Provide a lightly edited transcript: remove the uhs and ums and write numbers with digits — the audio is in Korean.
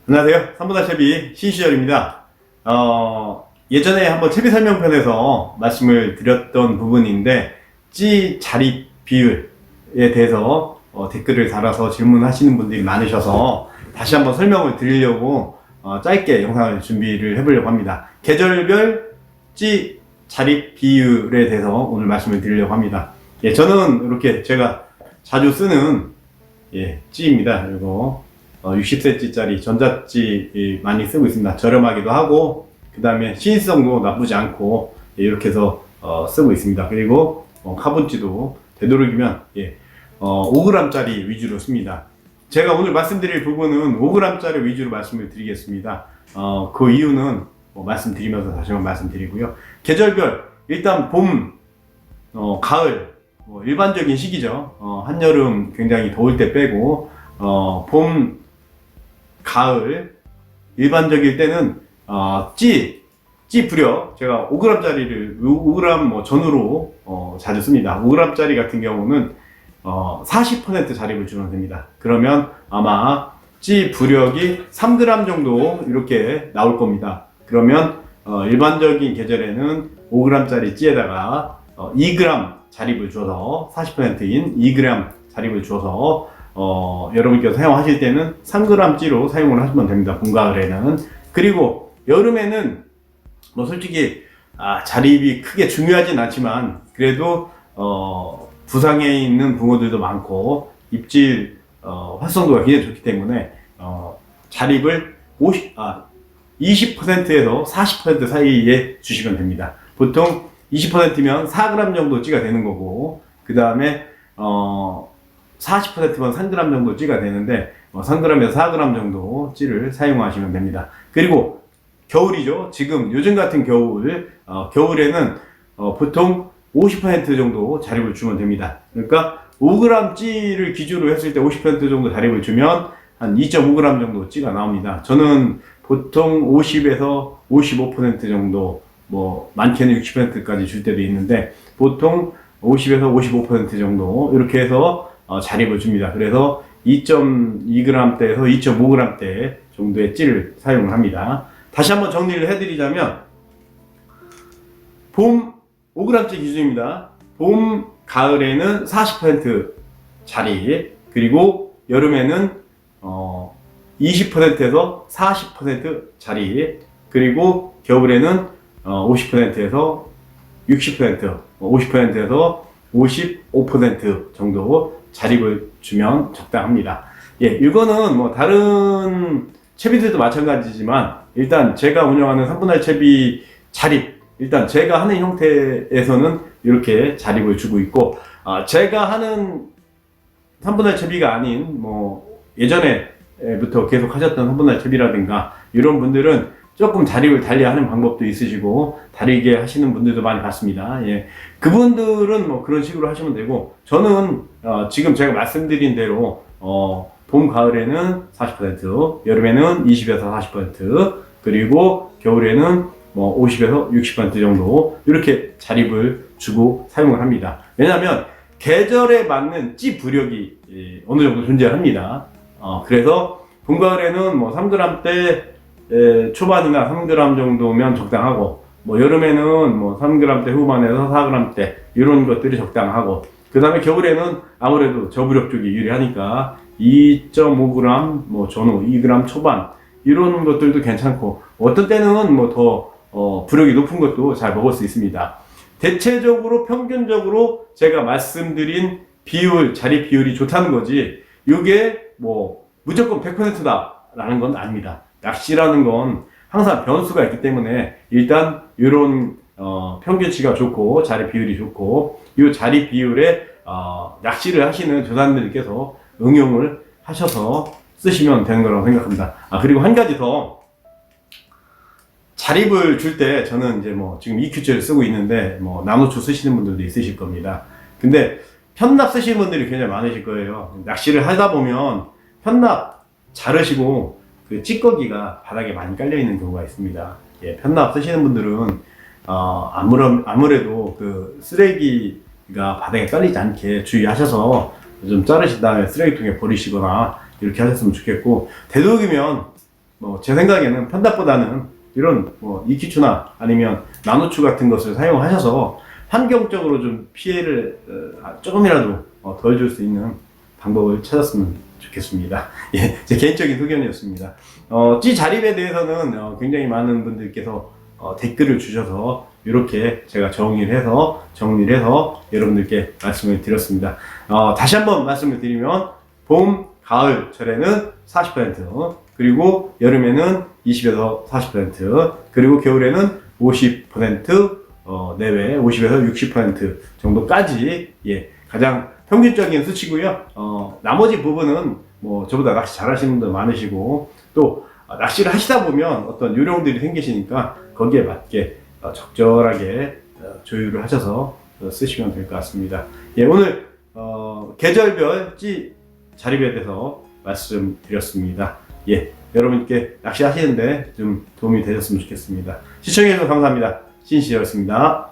안녕하세요. 3분할 채비 신시절입니다. 예전에 한번 채비 설명편에서 말씀을 드렸던 부분인데 찌 자립 비율에 대해서 댓글을 달아서 질문하시는 분들이 많으셔서 다시 한번 설명을 드리려고 짧게 영상을 준비를 해보려고 합니다. 계절별 찌 자립 비율에 대해서 오늘 말씀을 드리려고 합니다. 저는 이렇게 제가 자주 쓰는 찌입니다. 그리고 60cm짜리 전자찌 많이 쓰고 있습니다. 저렴하기도 하고 그 다음에 신성도 나쁘지 않고 이렇게 해서 쓰고 있습니다. 그리고 카본찌도 되도록이면 5g짜리 위주로 씁니다. 제가 오늘 말씀드릴 부분은 5g짜리 위주로 말씀을 드리겠습니다. 그 이유는 말씀드리면서 다시 한번 말씀드리고요. 계절별 일단 봄, 가을 일반적인 시기죠. 한여름 굉장히 더울 때 빼고 봄, 가을 일반적일 때는 찌 부려 제가 5g짜리를 5g 전후로 자주 씁니다. 5g짜리 같은 경우는 40% 자립을 주면 됩니다. 그러면 아마 찌 부력이 3g 정도 이렇게 나올 겁니다. 그러면 일반적인 계절에는 5g짜리 찌에다가 2g 자립을 줘서 40%인 2g 자립을 줘서 여러분께서 사용하실 때는 3g 찌로 사용을 하시면 됩니다. 봄, 가을에는. 그리고 여름에는 솔직히 자립이 크게 중요하진 않지만 그래도 부상해 있는 붕어들도 많고 입질 활성도가 굉장히 좋기 때문에 자립을 20%에서 40% 사이에 주시면 됩니다. 보통 20%면 4g 정도 찌가 되는 거고 그 다음에 40%면 3g 정도 찌가 되는데 3g에서 4g 정도 찌를 사용하시면 됩니다. 그리고 겨울이죠. 지금 요즘 같은 겨울에는 보통 50% 정도 자립을 주면 됩니다. 그러니까 5g 찌를 기준으로 했을 때 50% 정도 자립을 주면 한 2.5g 정도 찌가 나옵니다. 저는 보통 50에서 55% 정도 많게는 60%까지 줄 때도 있는데 보통 50에서 55% 정도 이렇게 해서 자립을 줍니다. 그래서 2.2g대에서 2.5g대 정도의 찌를 사용을 합니다. 다시 한번 정리를 해드리자면 봄 5g째 기준입니다. 봄, 가을에는 40% 자립, 그리고 여름에는 20%에서 40% 자립, 그리고 겨울에는 50%에서 60%, 50%에서 55% 정도 자립을 주면 적당합니다. 이거는 다른 채비들도 마찬가지지만 일단 제가 운영하는 3분할 채비 자립, 일단 제가 하는 형태에서는 이렇게 자립을 주고 있고 제가 하는 3분할 채비가 아닌 예전에부터 계속 하셨던 3분할 채비라든가 이런 분들은 조금 자립을 달리 하는 방법도 있으시고 다르게 하시는 분들도 많이 봤습니다. 그분들은 그런 식으로 하시면 되고 저는 지금 제가 말씀드린 대로 봄, 가을에는 40%, 여름에는 20에서 40%, 그리고 겨울에는 50에서 60% 정도 이렇게 자립을 주고 사용을 합니다. 왜냐하면 계절에 맞는 찌 부력이 어느 정도 존재합니다. 그래서 봄, 가을에는 3g대 초반이나 3g 정도면 적당하고 여름에는 3g대 후반에서 4g대 이런 것들이 적당하고 그 다음에 겨울에는 아무래도 저부력 쪽이 유리하니까 2.5g 전후 2g 초반 이런 것들도 괜찮고 어떤 때는 더 부력이 높은 것도 잘 먹을 수 있습니다. 대체적으로 평균적으로 제가 말씀드린 비율, 자립 비율이 좋다는 거지 이게 무조건 100%다 라는 건 아닙니다. 낚시라는 건 항상 변수가 있기 때문에 일단 이런 평균치가 좋고 자립 비율이 좋고 이 자립 비율에 낚시를 하시는 조사님들께서 응용을 하셔서 쓰시면 되는 거라고 생각합니다. 그리고 한 가지 더 자립을 줄 때 저는 이제 지금 EQ째를 쓰고 있는데 나노초 쓰시는 분들도 있으실 겁니다. 근데 편납 쓰시는 분들이 굉장히 많으실 거예요. 낚시를 하다 보면 편납 자르시고 그 찌꺼기가 바닥에 많이 깔려 있는 경우가 있습니다. 편납 쓰시는 분들은 아무래도 그 쓰레기가 바닥에 깔리지 않게 주의하셔서 좀 자르신 다음에 쓰레기통에 버리시거나 이렇게 하셨으면 좋겠고 되도록이면 제 생각에는 편답보다는 이런 이키추나 아니면 나노추 같은 것을 사용하셔서 환경적으로 좀 피해를 조금이라도 덜 줄 수 있는 방법을 찾았으면 좋겠습니다. 예, 제 개인적인 의견이었습니다. 찌 자립에 대해서는 굉장히 많은 분들께서 댓글을 주셔서 이렇게 제가 정리를 해서 여러분들께 말씀을 드렸습니다. 다시 한번 말씀을 드리면 봄, 가을철에는 40%, 그리고 여름에는 20에서 40%, 그리고 겨울에는 50% 내외, 50에서 60% 정도까지 가장 평균적인 수치고요. 나머지 부분은 저보다 낚시 잘하시는 분들 많으시고 또 낚시를 하시다 보면 어떤 요령들이 생기시니까 거기에 맞게 적절하게 조율을 하셔서 쓰시면 될 것 같습니다. 오늘 계절별 찌 자립에 대해서 말씀드렸습니다. 여러분께 낚시하시는데 좀 도움이 되셨으면 좋겠습니다. 시청해주셔서 감사합니다. 신시였습니다.